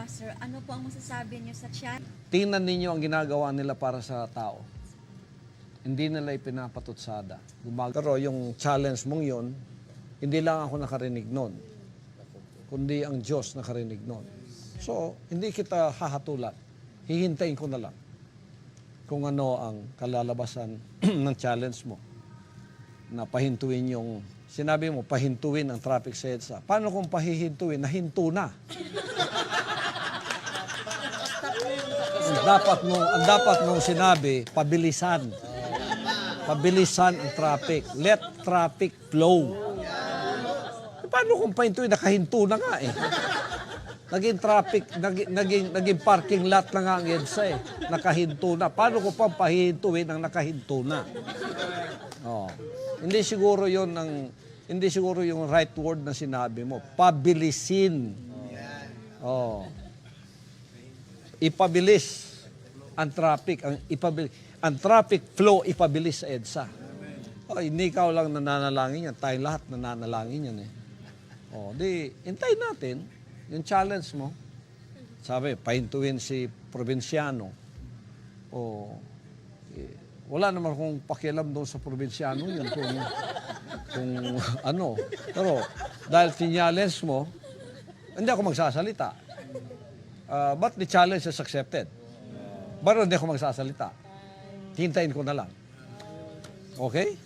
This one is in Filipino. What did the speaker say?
sir. Ano po ang masasabi niyo sa chat? Tingnan ninyo ang ginagawa nila para sa tao. Hindi nila ipinapatutsada. Pero yung challenge mong yun, hindi lang ako nakarinig nun, kundi ang Diyos nakarinig nun. So, hindi kita hahatulan. Hihintayin ko na lang kung ano ang kalalabasan ng challenge mo na pahintuin yung, sinabi mo, pahintuin ang traffic sa EDSA. Paano kung pahihintuin? Nahinto na. Ang dapat mong sinabi, pabilisan. Pabilisan ang traffic. Let traffic flow. Paano kung pahintuin? Nakahinto na nga eh. Naging traffic, naging parking lot na nga ang EDSA eh. Nakahinto na. Paano ko pang pahihintuin ang nakahinto na? Oh. Hindi siguro yung right word na sinabi mo. Pabilisin. Oh. Ipabilis ang traffic, ang traffic flow ipabilis sa EDSA. Oh, hindi ikaw lang nananalangin yan, tayong lahat nananalangin yan eh. Oh, di hintayin natin yung challenge mo. Sabi, pahintuin si probinsyano. Oh, wala naman akong pakialam doon sa probinsyano yun kung ano. Pero dahil challenge mo, hindi ako magsasalita. But the challenge is accepted. Pero hindi ako magsasalita. Hintayin ko na lang. Okay?